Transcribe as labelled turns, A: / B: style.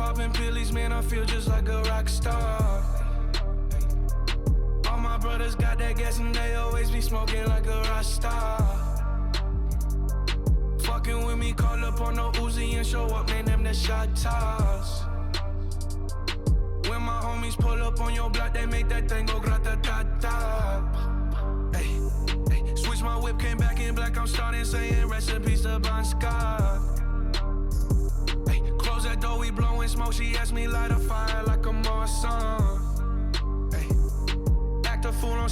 A: popping pillies, man, I feel just like a rock star. All my brothers got that gas and they always be smoking like a rock star. Fucking with me, call up on no Uzi and show up, man, them the shot toss. When my homies pull up on your block, they make that thing go grata-ta-ta. Ay, ay. Switch my whip, came back in black, I'm starting saying recipes to Bon Scott. Ay, close that door, we blowing smoke, she asked me light a fire like a Marsan. Ay, act a fool on